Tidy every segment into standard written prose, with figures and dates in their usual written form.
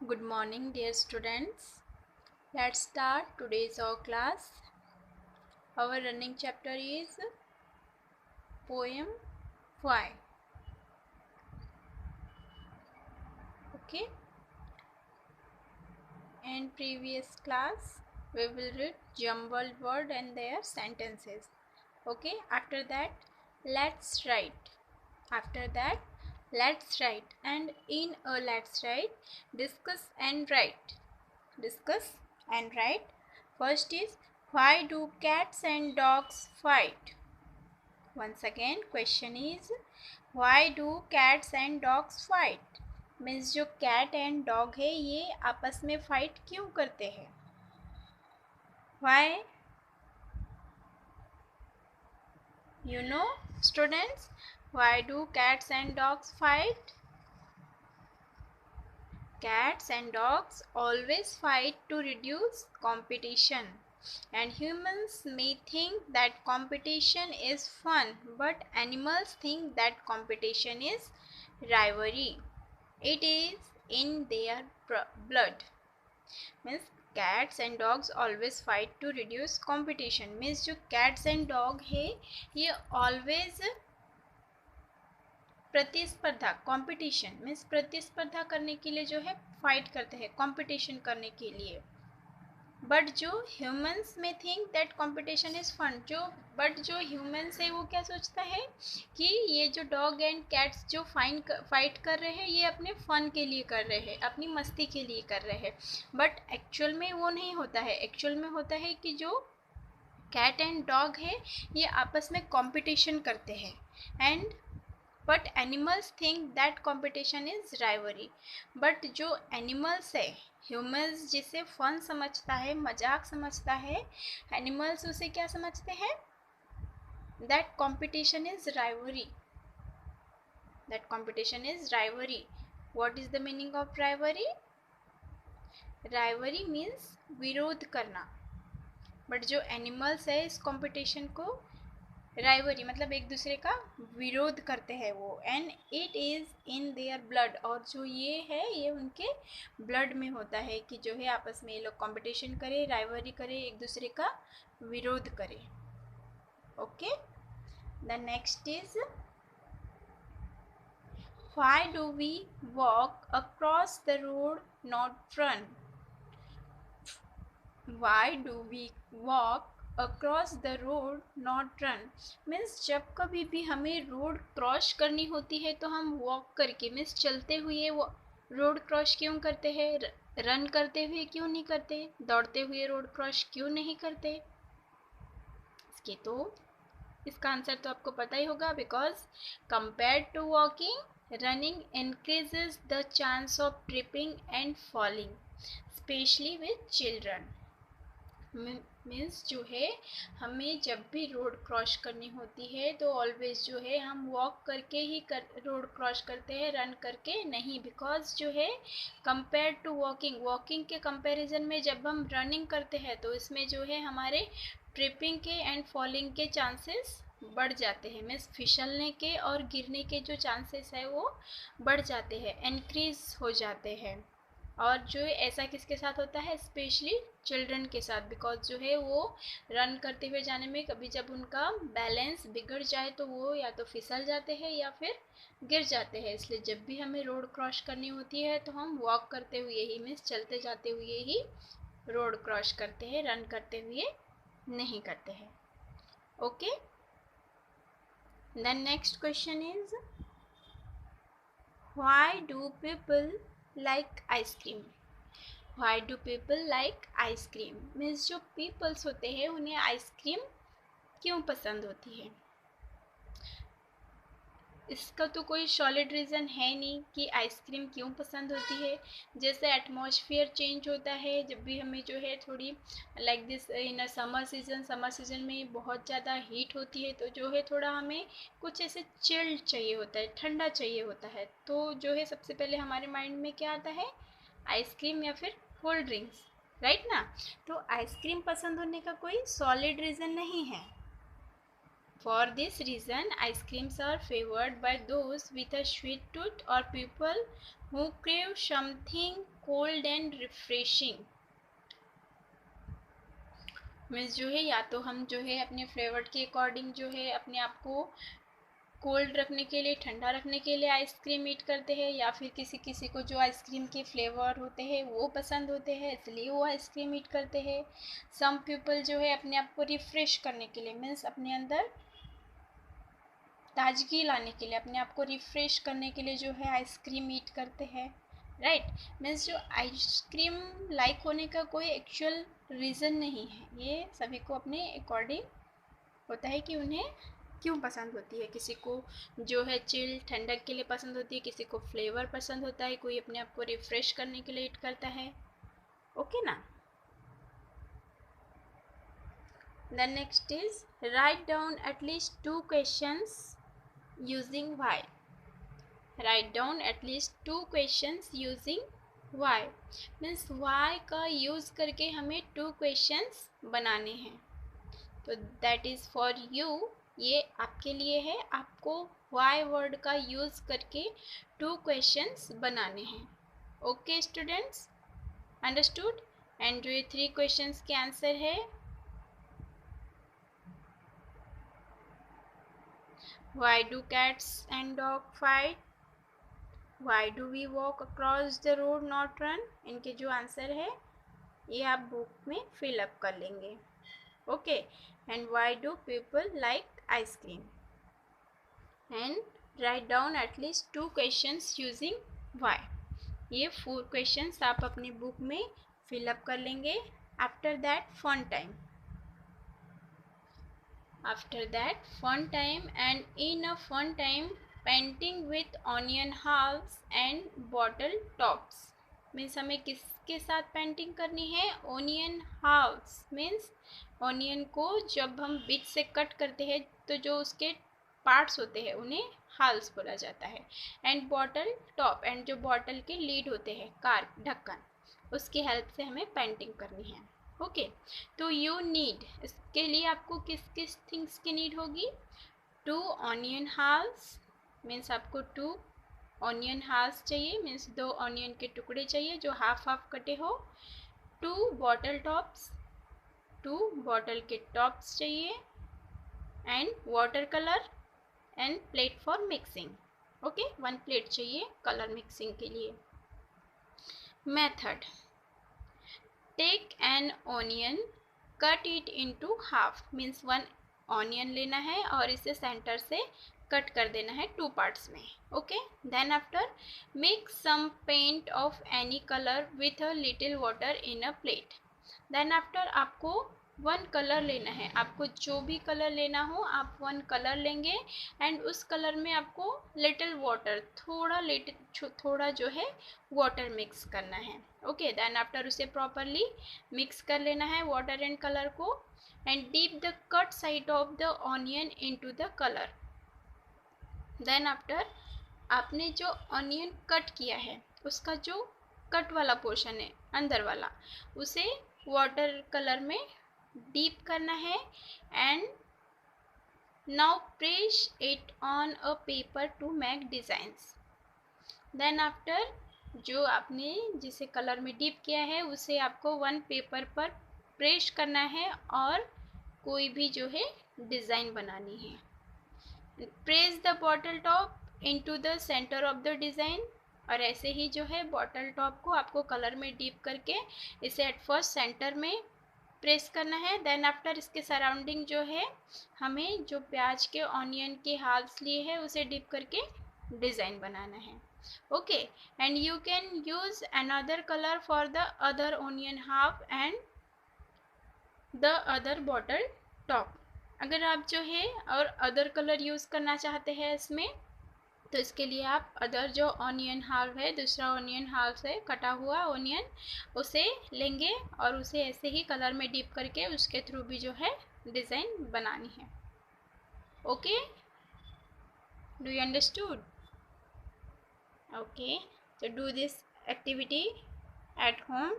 Good morning, dear students. Let's start today's our class. Our running chapter is poem Why. Okay. In previous class, we will read jumbled word and their sentences. Okay. After that, let's write. After that, let's write. And in a let's write, discuss and write. Discuss and write. First is, why do cats and dogs fight? Once again, question is, why do cats and dogs fight? Means जो cat and dog है ये आपस में fight क्यों करते हैं? Why? You know, students, why do cats and dogs fight? Cats and dogs always fight to reduce competition. And humans may think that competition is fun, but animals think that competition is rivalry. It is in their blood. Means cats and dogs always fight to reduce competition. Means जो cats and dog है ये always प्रतिस्पर्धा competition means प्रतिस्पर्धा करने के लिए जो है फाइट करते हैं कंपटीशन करने के लिए. बट जो ह्यूमंस में think that competition is fun but जो ह्यूमंस है वो क्या सोचता है कि ये जो डॉग एंड कैट्स जो फाइट कर रहे हैं ये अपने फन के लिए कर रहे हैं, अपनी मस्ती के लिए कर रहे हैं. बट एक्चुअल में वो नहीं होता है. एक्चुअल में होता है कि जो कैट एंड डॉग है ये आपस में कंपटीशन करते हैं. And but animals think that competition is rivalry. But जो एनिमल्स है, ह्यूमंस जिसे फन समझता है, मजाक समझता है, एनिमल्स उसे क्या समझते हैं? That competition is rivalry. That competition is rivalry. What is the meaning of rivalry? Rivalry means विरोध करना. बट जो एनिमल्स है इस कंपटीशन को राइवरी मतलब एक दूसरे का विरोध करते हैं वो. And it is in their blood. और जो ये है ये उनके ब्लड में होता है कि जो है आपस में ये लोग कंपटीशन करे, राइवरी करे, एक दूसरे का विरोध करे. Okay. The next is, why do we walk across the road not run? Why do we walk across the road not run? Means जब कभी भी हमें रोड क्रॉस करनी होती है तो हम वॉक करके मीन्स चलते हुए वो रोड क्रॉस क्यों करते हैं? रन करते हुए क्यों नहीं करते? दौड़ते हुए रोड क्रॉस क्यों नहीं करते? इसका आंसर तो आपको पता ही होगा. Because compare to walking, running increases the chance of tripping and falling, specially with children. Means जो है हमें जब भी रोड क्रॉस करनी होती है तो ऑलवेज जो है हम वॉक करके ही रोड क्रॉस करते हैं, रन करके नहीं. बिकॉज जो है कंपेयर टू वॉकिंग के कंपैरिजन में जब हम रनिंग करते हैं तो इसमें जो है हमारे ट्रिपिंग के एंड फॉलिंग के चांसेस बढ़ जाते हैं. मीन्स फिसलने के और गिरने के जो चांसेस है वो बढ़ जाते हैं, इंक्रीज हो जाते हैं. और जो ऐसा किसके साथ होता है? स्पेशली चिल्ड्रन के साथ. बिकॉज जो है वो रन करते हुए जाने में कभी जब उनका बैलेंस बिगड़ जाए तो वो या तो फिसल जाते हैं या फिर गिर जाते हैं. इसलिए जब भी हमें रोड क्रॉस करनी होती है तो हम वॉक करते हुए ही मीन्स चलते जाते हुए ही रोड क्रॉस करते हैं, रन करते हुए नहीं करते हैं. Okay. The next question is, why do people like ice cream? Why do people like ice cream? Means जो पीपल्स होते हैं उन्हें आइसक्रीम क्यों पसंद होती है? इसका तो कोई सॉलिड रीज़न है नहीं कि आइसक्रीम क्यों पसंद होती है. जैसे एटमॉस्फेयर चेंज होता है जब भी हमें जो है थोड़ी like this in summer season में बहुत ज़्यादा हीट होती है तो जो है थोड़ा हमें कुछ ऐसे चिल्ड चाहिए होता है, ठंडा चाहिए होता है. तो जो है सबसे पहले हमारे माइंड में क्या आता है? आइसक्रीम या फिर कोल्ड ड्रिंक्स, राइट ना. तो आइसक्रीम पसंद होने का कोई सॉलिड रीज़न नहीं है. For this reason, ice creams are favored by those with a sweet tooth or people who crave something cold and refreshing. Means जो है या तो हम जो है अपने फ्लेवर के अकॉर्डिंग जो है अपने आप को कोल्ड रखने के लिए, ठंडा रखने के लिए आइसक्रीम ईट करते हैं, या फिर किसी किसी को जो आइसक्रीम के फ्लेवर होते हैं वो पसंद होते हैं इसलिए वो आइसक्रीम ईट करते हैं. सम पीपल जो है अपने आप को रिफ्रेश करने के लिए, मीन्स अपने अंदर ताजगी लाने के लिए, अपने आप को रिफ्रेश करने के लिए जो है आइसक्रीम ईट करते हैं. राइट. मीन्स जो आइसक्रीम लाइक होने का कोई एक्चुअल रीज़न नहीं है, ये सभी को अपने अकॉर्डिंग होता है कि उन्हें क्यों पसंद होती है. किसी को जो है चिल ठंडक के लिए पसंद होती है, किसी को फ्लेवर पसंद होता है, कोई अपने आप को रिफ्रेश करने के लिए ईट करता है. ओके ना. The next is write down at least 2 questions using why. Write down at least 2 questions using why. Means why का यूज़ करके हमें 2 questions बनाने हैं. तो that is for you. ये आपके लिए है. आपको why वर्ड का यूज़ करके 2 questions बनाने हैं. Okay students, understood. एंड जो ये 3 questions के आंसर है, why do cats and dog fight? Why do we walk across the road not run? इनके जो आंसर है ये आप बुक में फिल अप कर लेंगे. Okay. And why do people like ice cream? And write down at least 2 questions using why. ये 4 questions आप अपनी बुक में फिल अप कर लेंगे. After that fun time. After that fun time, and in a fun time painting with onion halves and bottle tops. Means हमें किसके साथ painting करनी है? Onion halves. मीन्स ओनियन को जब हम बीच से कट करते हैं तो जो उसके पार्ट्स होते हैं उन्हें हाल्स बोला जाता है. एंड बॉटल टॉप, एंड जो बॉटल के लीड होते हैं, कार ढक्कन, उसकी हेल्प से हमें पेंटिंग करनी है. ओके. तो यू नीड, इसके लिए आपको किस किस थिंग्स की नीड होगी? 2 ऑनियन हाल्स. मीन्स आपको 2 ऑनियन हाल्स चाहिए. मीन्स 2 ऑनियन के टुकड़े चाहिए जो हाफ हाफ कटे हो. 2 बॉटल टॉप्स, 2 बॉटल के टॉप्स चाहिए. And water colour and plate for mixing. Okay. 1 plate चाहिए कलर मिक्सिंग के लिए. Method. Take an onion, cut it into half. Means 1 onion लेना है और इसे सेंटर से कट कर देना है 2 पार्ट्स में. Okay. Then after mix some paint of any colour with a little water in a plate. Then after आपको 1 कलर लेना है. आपको जो भी कलर लेना हो आप 1 कलर लेंगे. एंड उस कलर में आपको लिटिल वाटर, थोड़ा जो है वाटर मिक्स करना है. ओके. देन आफ्टर उसे प्रॉपरली मिक्स कर लेना है वाटर एंड कलर को. And dip the cut side of the onion into the colour. Then after आपने जो ऑनियन कट किया है उसका जो कट वाला पोर्शन है अंदर वाला, उसे वाटर कलर में डीप करना है. And now press it on a paper to make designs. Then after जो आपने जिसे कलर में डीप किया है उसे आपको 1 पेपर पर प्रेस करना है और कोई भी जो है डिज़ाइन बनानी है. Press the bottle top into the centre of the design. और ऐसे ही जो है बॉटल टॉप को आपको कलर में डीप करके इसे एट फर्स्ट सेंटर में प्रेस करना है. देन आफ्टर इसके सराउंडिंग जो है हमें जो प्याज के ऑनियन के हाफ्स लिए है उसे डीप करके डिज़ाइन बनाना है. Okay. And you can use another colour for the other onion half and the other bottle top. अगर आप जो है और अदर कलर यूज़ करना चाहते हैं इसमें, तो इसके लिए आप अदर जो ऑनियन हाफ है, दूसरा ऑनियन हाफ से कटा हुआ ऑनियन, उसे लेंगे और उसे ऐसे ही कलर में डीप करके उसके थ्रू भी जो है डिज़ाइन बनानी है. Okay. Do you understood? Okay. तो do this activity at home.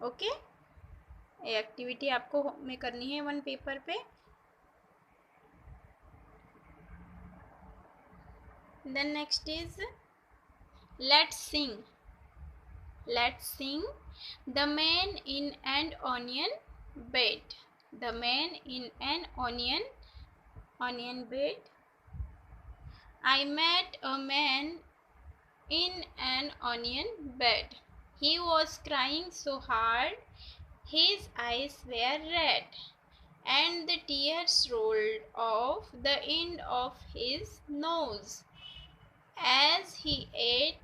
Okay. ये एक्टिविटी आपको होम में करनी है 1 पेपर पे. Then next is let's sing. Let's sing. The man in an onion bed. The man in an onion bed. I met a man in an onion bed. He was crying so hard, his eyes were red, and the tears rolled off the end of his nose. As he ate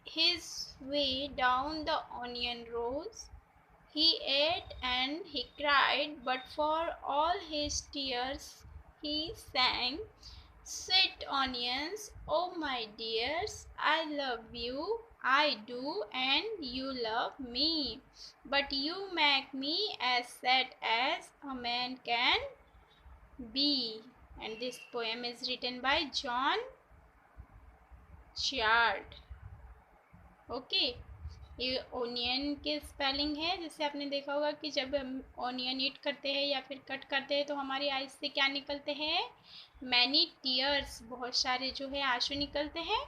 his way down the onion rows, he ate and he cried, but for all his tears he sang, "Sweet onions, oh my dears, I love you, I do, and you love me. But you make me as sad as a man can be." And this poem is written by John Chard. Okay, ये onion के spelling है। जैसे आपने देखा होगा कि जब हम ओनियन ईट करते हैं या फिर कट करते हैं तो हमारी आइज से क्या निकलते हैं? मैनी टीयर्स, बहुत सारे जो है आंसू निकलते हैं।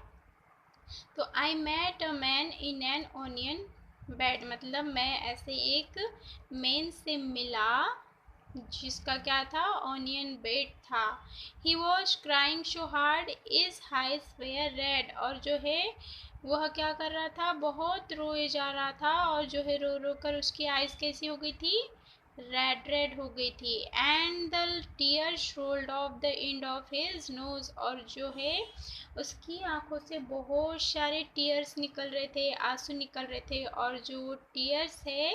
तो I met a man in an onion bed, मतलब मैं ऐसे एक मैन से मिला जिसका क्या था? ऑनियन बेड था। He was crying so hard, his eyes were red, और जो है वह क्या कर रहा था? बहुत रोए जा रहा था, और जो है रो रो कर उसकी आइज कैसी हो गई थी? रेड रेड हो गई थी। And the tears rolled of the end of his nose, और जो है उसकी आंखों से बहुत सारे टीयर्स निकल रहे थे, आंसू निकल रहे थे, और जो टीयर्स है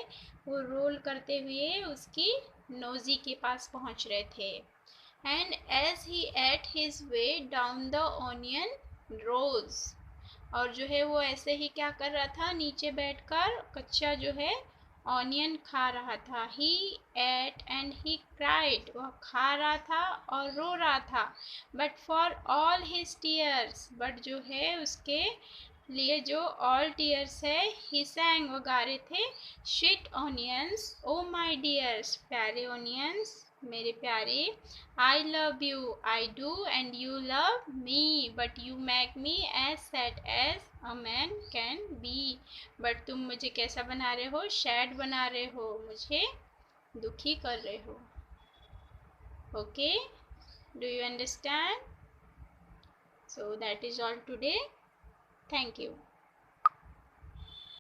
वो रोल करते हुए उसकी नोजी के पास पहुंच रहे थे। And as he ate his way down the onion rows, और जो है वो ऐसे ही क्या कर रहा था? नीचे बैठकर कच्चा जो है ऑनियन खा रहा था। ही एट एंड ही क्राइड, वह खा रहा था और रो रहा था। But for all his tears, but जो है उसके लिए जो ऑल टीयर्स है, ही सैंग, वो गा रहे थे, sweet onions oh my dears, प्यारे ऑनियंस मेरे प्यारे, I love you, I do, and you love me, but you make me as sad as a man can be, but तुम मुझे कैसा बना रहे हो? सैड बना रहे हो, मुझे दुखी कर रहे हो। Okay, do you understand? So that is all today. Thank you.